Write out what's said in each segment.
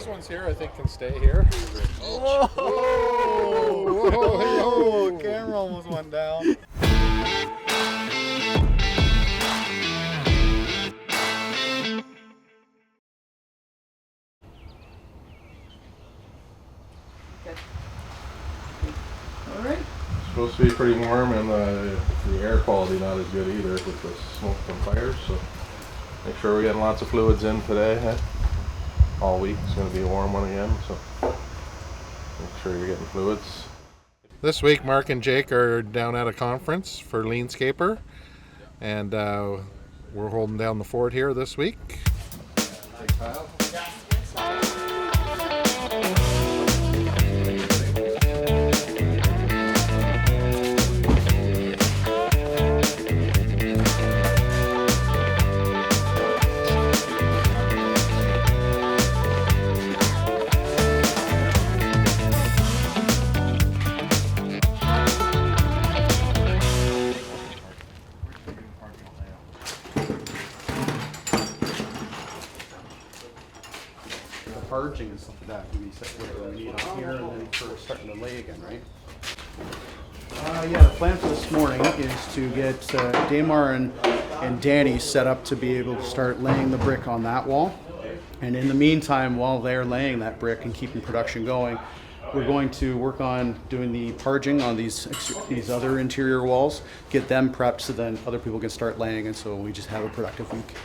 ones here I think can stay here. Whoa! Whoa! Whoa! Camera almost went down. All right. It's supposed to be pretty warm, and the air quality not as good either with the smoke from fires. So make sure we're getting lots of fluids in today. All week it's going to be a warm one again. So make sure you're getting fluids. This week, Mark and Jake are down at a conference for Leanscaper, and we're holding down the fort here this week. Parging and stuff like that can be set where we need on here and then for starting to lay again, right? Yeah, the plan for this morning is to get Damar and Danny set up to be able to start laying the brick on that wall. And in the meantime, while they're laying that brick and keeping production going, we're going to work on doing the parging on these other interior walls, get them prepped so then other people can start laying, and so we just have a productive week.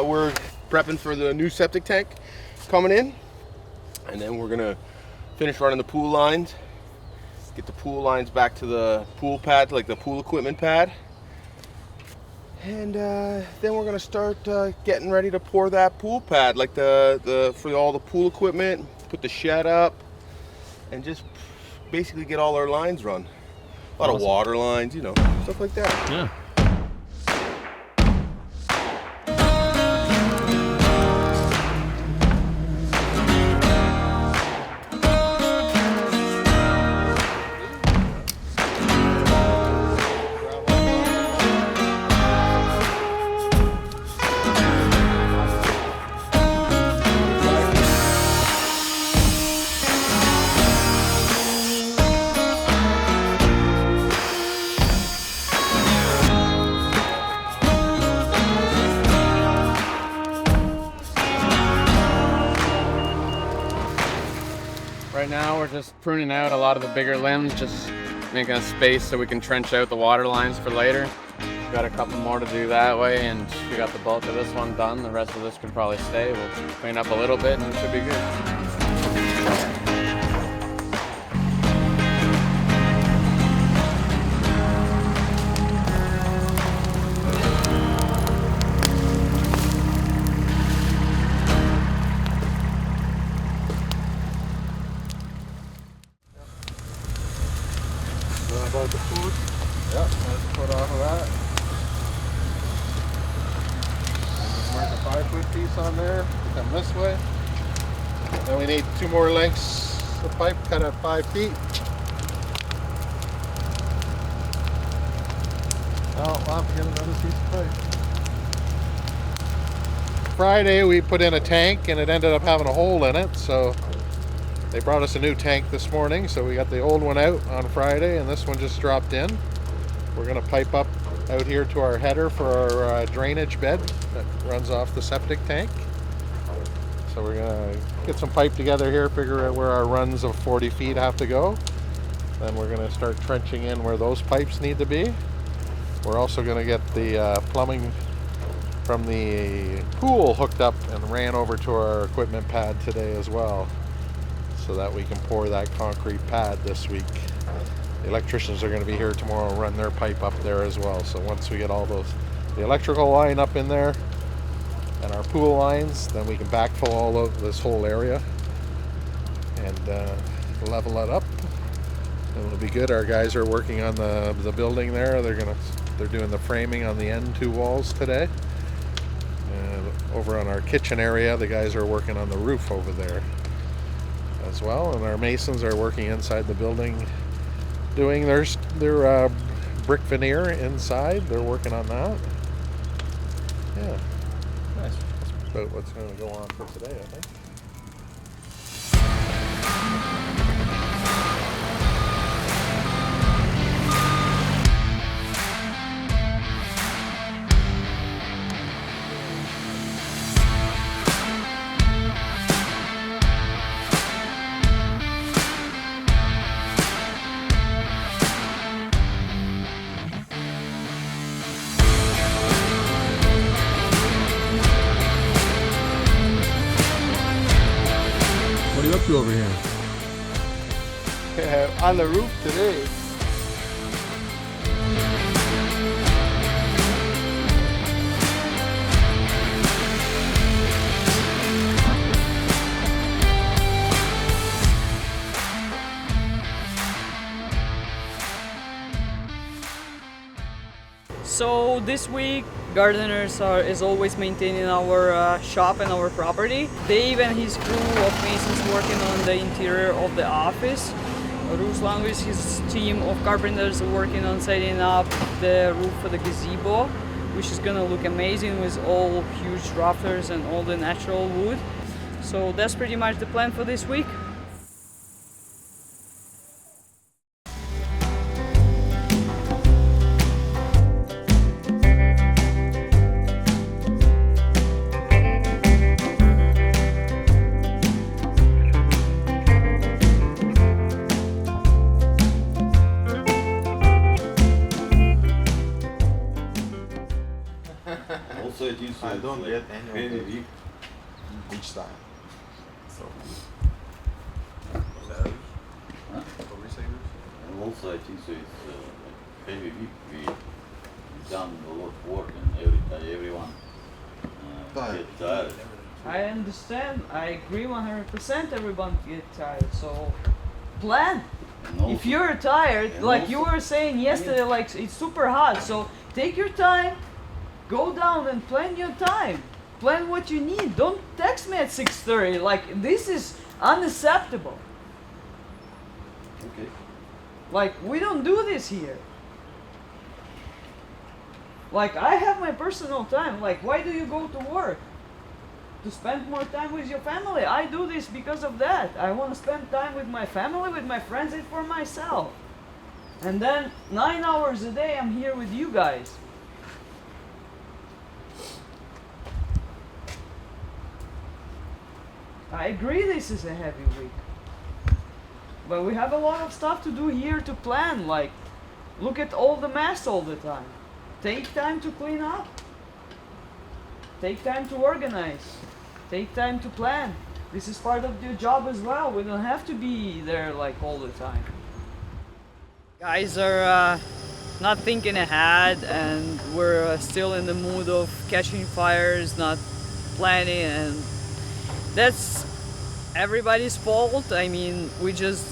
We're prepping for the new septic tank coming in, and then we're gonna finish running the pool lines, get the pool lines back to the pool pad, like the pool equipment pad, and then we're gonna start getting ready to pour that pool pad, like for all the pool equipment, put the shed up, and just basically get all our lines run. A lot of water lines, you know, stuff like that. Yeah. Right now we're just pruning out a lot of the bigger limbs, just making a space so we can trench out the water lines for later. We've got a couple more to do that way, and we got the bulk of this one done. The rest of this could probably stay. We'll clean up a little bit and it should be good. About the food. Yep, let's put off of that. Mark a 5-foot piece on there. Come this way. Then we need 2 more lengths of pipe cut at 5 feet. Oh, I'll have to get another piece of pipe. Friday we put in a tank and it ended up having a hole in it, so they brought us a new tank this morning, so we got the old one out on Friday and this one just dropped in. We're going to pipe up out here to our header for our drainage bed that runs off the septic tank. So we're going to get some pipe together here, figure out where our runs of 40 feet have to go. Then we're going to start trenching in where those pipes need to be. We're also going to get the plumbing from the pool hooked up and ran over to our equipment pad today as well. so that we can pour that concrete pad this week. The electricians are going to be here tomorrow and run their pipe up there as well. So once we get all the electrical line up in there and our pool lines, then we can backfill all of this whole area and level it up. It'll be good. Our guys are working on the building there. They're doing the framing on the end two walls today. And over on our kitchen area, the guys are working on the roof over there as well. And our masons are working inside the building, doing their brick veneer inside. They're working on that. Yeah, Nice. that's about what's going to go on for today, I think. What are you up to over here? On the roof today. So this week, gardeners is always maintaining our shop and our property. Dave and his crew of masons working on the interior of the office. Ruslan with his team of carpenters working on setting up the roof for the gazebo, which is gonna look amazing with all huge rafters and all the natural wood. So that's pretty much the plan for this week. Also, it is. I don't get any of very those. weak. Each time. So. And also, I think so. It's heavy week. We done a lot of work, and everyone Tired. get tired. I understand. I agree 100%. Everyone get tired. So plan. And also, If you're tired, and like you also- were saying yesterday, like it's super hot. So take your time, go down and plan your time. Plan what you need. Don't text me at 6:30. Like this is unacceptable. okay. Like we don't do this here. Like I have my personal time. Like why do you go to work? To spend more time with your family. I do this because of that. I want to spend time with my family, with my friends, and for myself. And then 9 hours a day I'm here with you guys. I agree this is a heavy week. But we have a lot of stuff to do here to plan. Like, look at all the mess all the time. Take time to clean up. Take time to organize. Take time to plan. This is part of your job as well. We don't have to be there like all the time. Guys are not thinking ahead, and we're still in the mood of catching fires, not planning, and that's everybody's fault. I mean, we just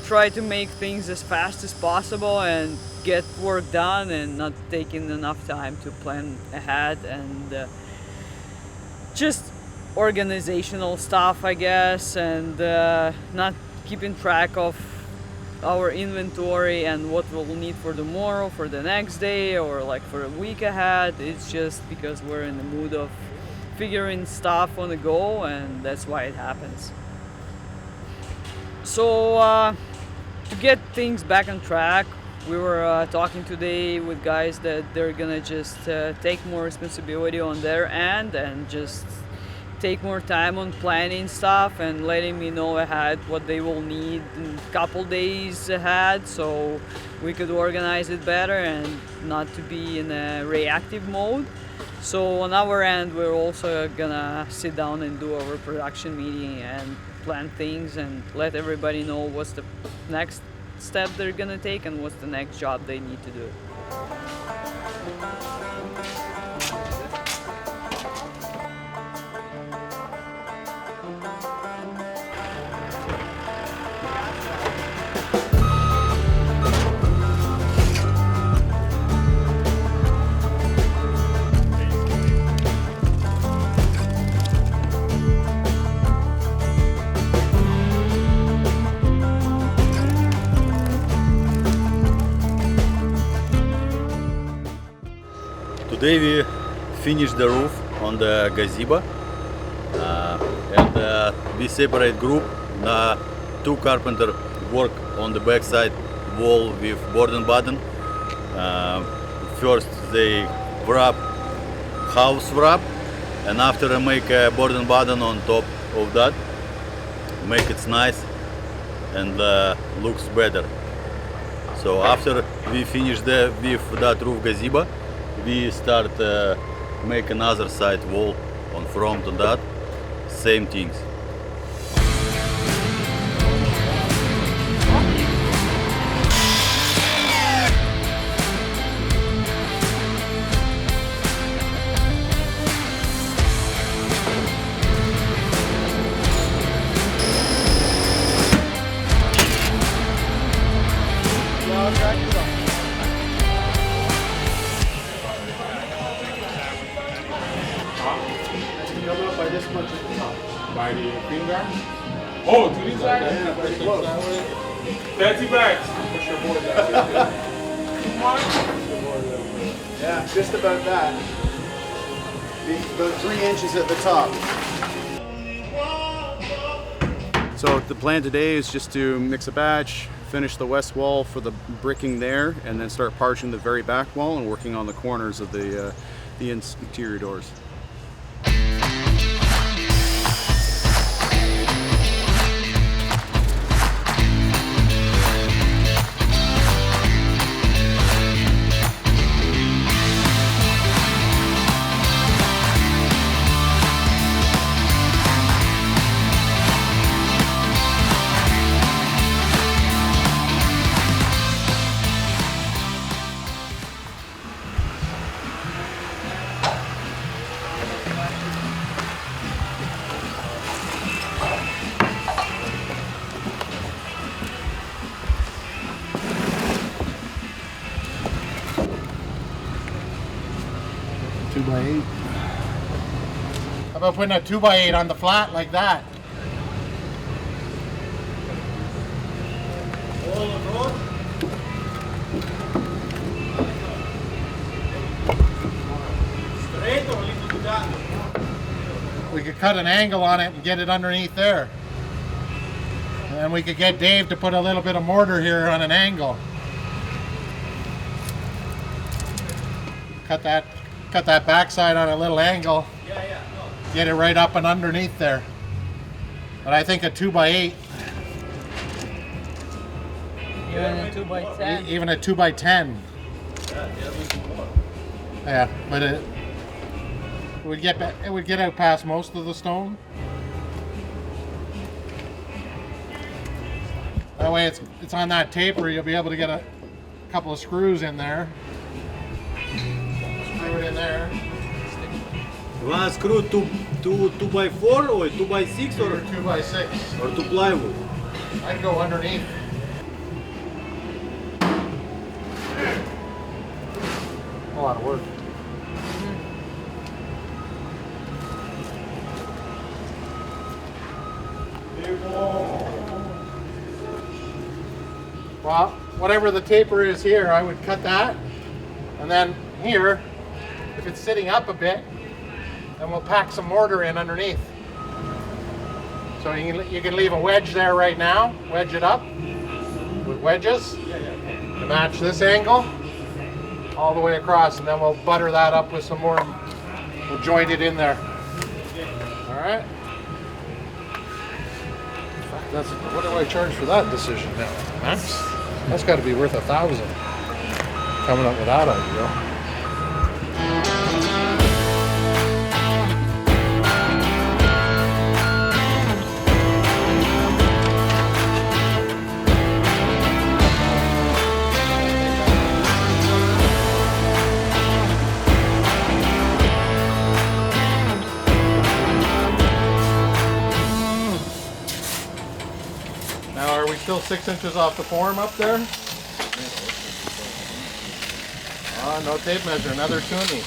try to make things as fast as possible and get work done, and not taking enough time to plan ahead, and just organizational stuff, I guess, and not keeping track of our inventory and what we'll need for tomorrow, for the next day, or like for a week ahead. It's just because we're in the mood of figuring stuff on the go, and that's why it happens. So to get things back on track, we were talking today with guys that they're gonna just take more responsibility on their end and just take more time on planning stuff and letting me know ahead what they will need in a couple days ahead, so we could organize it better and not to be in a reactive mode. So on our end, we're also gonna sit down and do our production meeting and plan things and let everybody know what's the next step they're gonna take and what's the next job they need to do. Today we finished the roof on the gazebo, and we separate group. Two carpenter work on the backside wall with board and batten. First they wrap house wrap, and after I make a board and batten on top of that, make it nice and looks better. So after we finish with that roof gazebo, we start make another side wall on front of that, same things. Come up by this much at the top. By the finger? Oh, to this side? Yeah, pretty close. 30 bags. Push your board down. Yeah, just about that. About 3 inches at the top. So the plan today is just to mix a batch, finish the west wall for the bricking there, and then start parching the very back wall and working on the corners of the interior doors. How about putting a 2x8 on the flat like that? We could cut an angle on it and get it underneath there. And then we could get Dave to put a little bit of mortar here on an angle. Cut that backside on a little angle. Get it right up and underneath there. But I think a 2x8. Even a 2x10. Even a 2x10. Yeah, but it would get out past most of the stone. That way it's on that taper. You'll be able to get a couple of screws in there. Screw it in there. You want to screw 2x4 or 2x6 Or 2x6. or 2 plywood? I'd go underneath. A lot of work. Well, whatever the taper is here, I would cut that. And then here, if it's sitting up a bit, then we'll pack some mortar in underneath. So you can leave a wedge there right now, wedge it up with wedges to match this angle all the way across, and then we'll butter that up with some more, we'll joint it in there. All right? What do I charge for that decision now? Max? That's got to be worth $1,000. Coming up with that idea. Now, are we still 6 inches off the form up there? Oh, no tape measure, another toonie.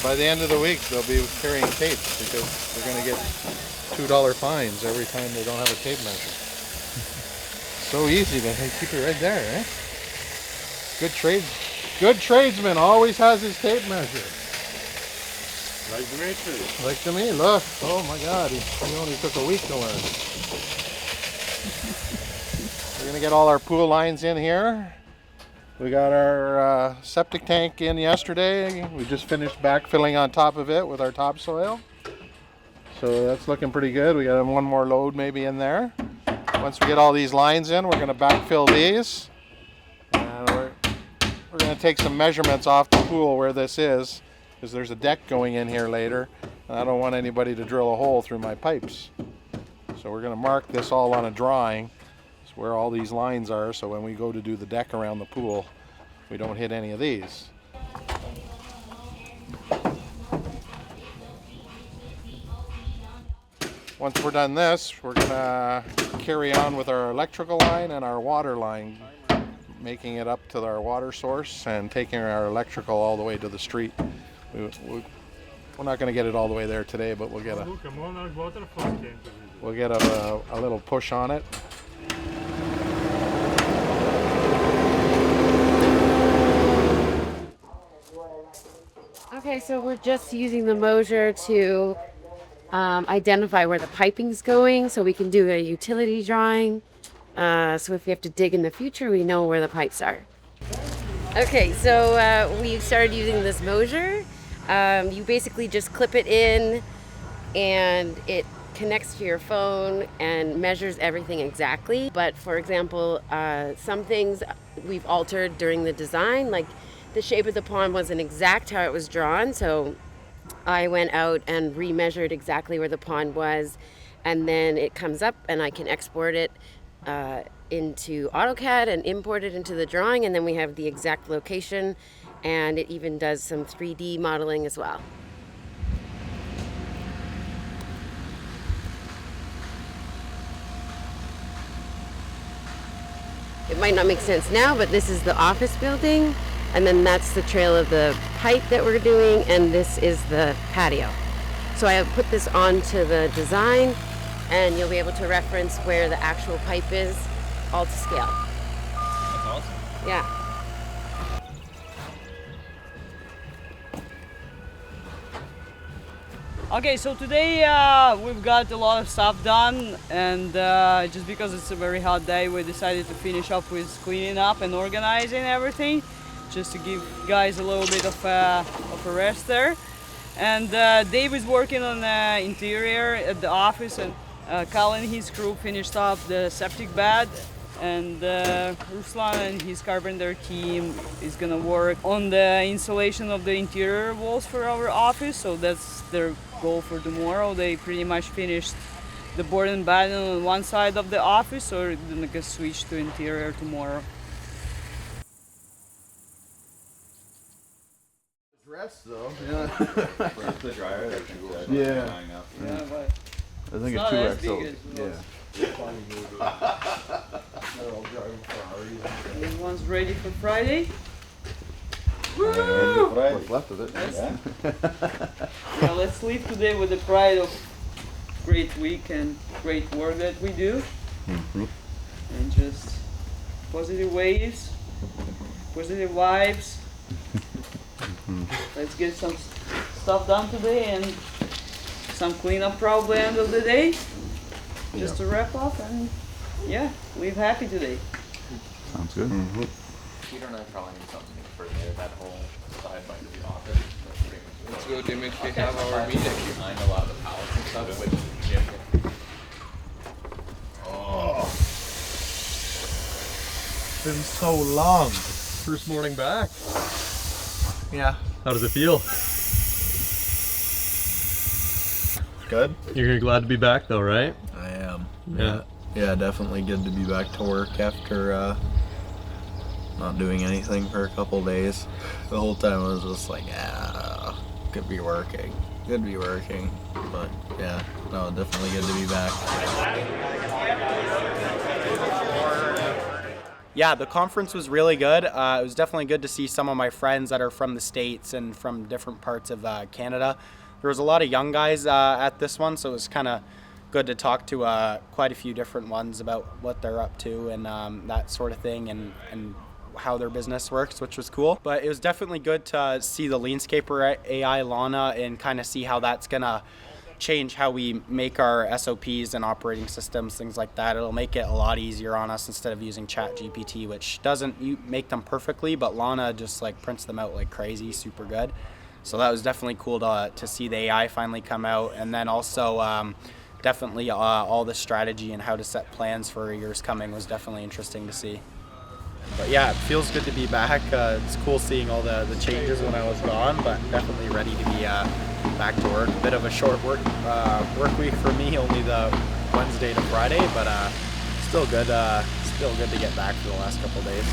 By the end of the week, they'll be carrying tapes because they're going to get $2 fines every time they don't have a tape measure. So easy to keep it right there, eh? Good tradesman always has his tape measure. Like Dimitri. Like to me, look. Oh my God, he only took a week to learn. We're gonna get all our pool lines in here. We got our septic tank in yesterday. We just finished backfilling on top of it with our topsoil. So that's looking pretty good. We got one more load maybe in there. Once we get all these lines in, we're gonna backfill these. And we're gonna take some measurements off the pool where this is, because there's a deck going in here later. And I don't want anybody to drill a hole through my pipes. So we're gonna mark this all on a drawing. Where all these lines are, so when we go to do the deck around the pool, we don't hit any of these. Once we're done this, we're gonna carry on with our electrical line and our water line, making it up to our water source and taking our electrical all the way to the street. We're not gonna get it all the way there today, but we'll get a little push on it. Okay, so we're just using the Moser to identify where the piping's going so we can do a utility drawing. So if we have to dig in the future, we know where the pipes are. Okay, so we started using this Moser. You basically just clip it in and it connects to your phone and measures everything exactly. But for example, some things we've altered during the design, like the shape of the pond wasn't exact how it was drawn, so I went out and remeasured exactly where the pond was, and then it comes up and I can export it into AutoCAD and import it into the drawing, and then we have the exact location, and it even does some 3D modeling as well. It might not make sense now, but this is the office building, and then that's the trail of the pipe that we're doing, and this is the patio. So I put this onto the design, and you'll be able to reference where the actual pipe is, all to scale. That's awesome. Yeah. Okay, so today we've got a lot of stuff done, and just because it's a very hot day, we decided to finish up with cleaning up and organizing everything, just to give guys a little bit of a rest there. And Dave is working on the interior at the office, and Kyle and his crew finished up the septic bed, and Ruslan and his carpenter team is gonna work on the installation of the interior walls for our office, so that's their goal for tomorrow. They pretty much finished the board and batten on one side of the office, so they're gonna switch to interior tomorrow. Rest though, yeah. The dryer that can go Yeah. Yeah, but I think not it's 2X. as big as everyone's ready for Friday. Woo! What's left of it. Yeah, let's leave today with the pride of great week and great work that we do. And just positive waves, positive vibes. Let's get some stuff done today and some cleanup probably end of the day. Just to wrap up and yeah, leave happy today. Sounds good. Peter and I probably need something for there, that whole side by the office. That's pretty much it. Let's go, Dimitri, have our meeting. Behind a lot of the pallets and stuff, which Jim can. Been so long. First morning back. Yeah. How does it feel? Good. You're glad to be back though, right? I am. Yeah. Yeah, definitely good to be back to work after not doing anything for a couple days. The whole time I was just like, could be working. Good to be working, but yeah, no, definitely good to be back. Yeah, the conference was really good. It was definitely good to see some of my friends that are from the States and from different parts of Canada. There was a lot of young guys at this one, so it was kind of good to talk to quite a few different ones about what they're up to and that sort of thing and how their business works, which was cool. But it was definitely good to see the Leanscaper AI Lana and kind of see how that's going to change how we make our SOPs and operating systems, things like that. It'll make it a lot easier on us instead of using ChatGPT, which doesn't make them perfectly, but Lana just like prints them out like crazy, super good. So that was definitely cool to see the AI finally come out, and then also definitely all the strategy and how to set plans for years coming was definitely interesting to see. But yeah, it feels good to be back. It's cool seeing all the changes when I was gone, but definitely ready to be back to work. A bit of a short work week for me, only the Wednesday to Friday, but still good to get back for the last couple of days.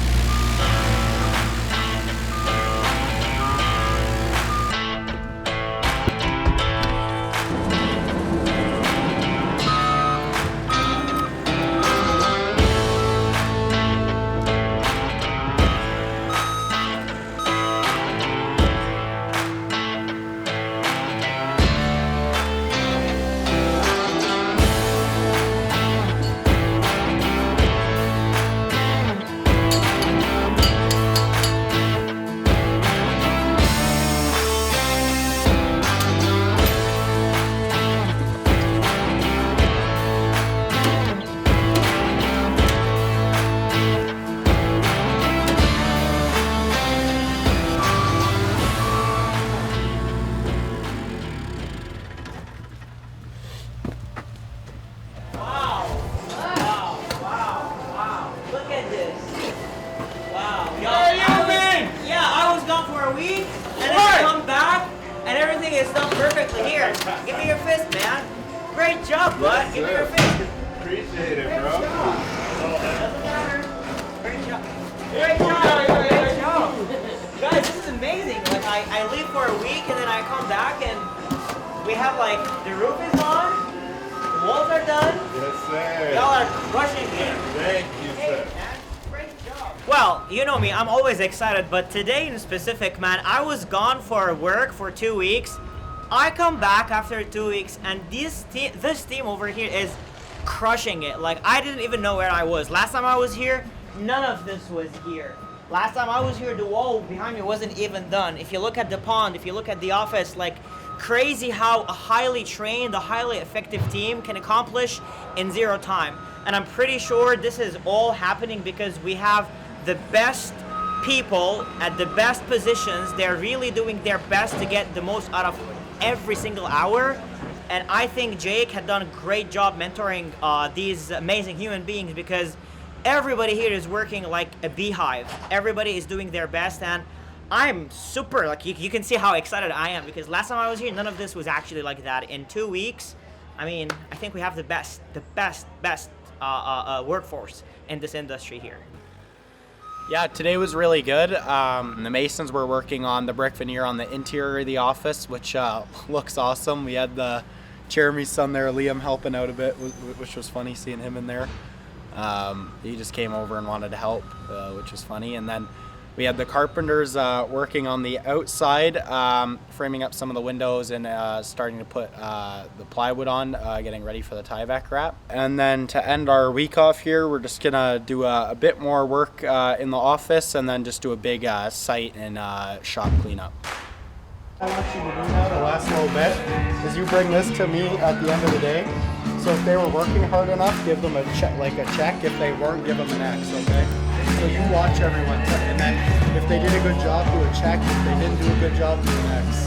It's done perfectly. Here, give me your fist, man. Great job, bud. Give me your fist. Appreciate it, bro. Doesn't matter. Great job. Great job. Great job. Guys, this is amazing. Like, I leave for a week and then I come back and we have like, the roof is on, the walls are done. Yes, sir. Y'all are crushing it. Thank you, sir. Well, you know me, I'm always excited, but today in specific, man, I was gone for work for 2 weeks. I come back after 2 weeks, and this team over here is crushing it. Like, I didn't even know where I was. Last time I was here, none of this was here. Last time I was here, the wall behind me wasn't even done. If you look at the pond, if you look at the office, like, crazy how a highly trained, a highly effective team can accomplish in 0 time. And I'm pretty sure this is all happening because we have the best people at the best positions. They're really doing their best to get the most out of every single hour. And I think Jake had done a great job mentoring these amazing human beings because everybody here is working like a beehive. Everybody is doing their best, and I'm super, like, you can see how excited I am because last time I was here, none of this was actually like that. In 2 weeks, I mean, I think we have the best workforce in this industry here. Yeah, today was really good. The masons were working on the brick veneer on the interior of the office, which looks awesome. We had Jeremy's son there, Liam, helping out a bit, which was funny seeing him in there. He just came over and wanted to help, which was funny. And then we had the carpenters working on the outside, framing up some of the windows and starting to put the plywood on, getting ready for the Tyvek wrap. And then to end our week off here, we're just gonna do a bit more work in the office and then just do a big site and shop cleanup. I want you to do now the last little bit is you bring this to me at the end of the day. So if they were working hard enough, give them a check. If they weren't, give them an X, okay? So you watch everyone, and then if they did a good job, do a check. If they didn't do a good job, do an X.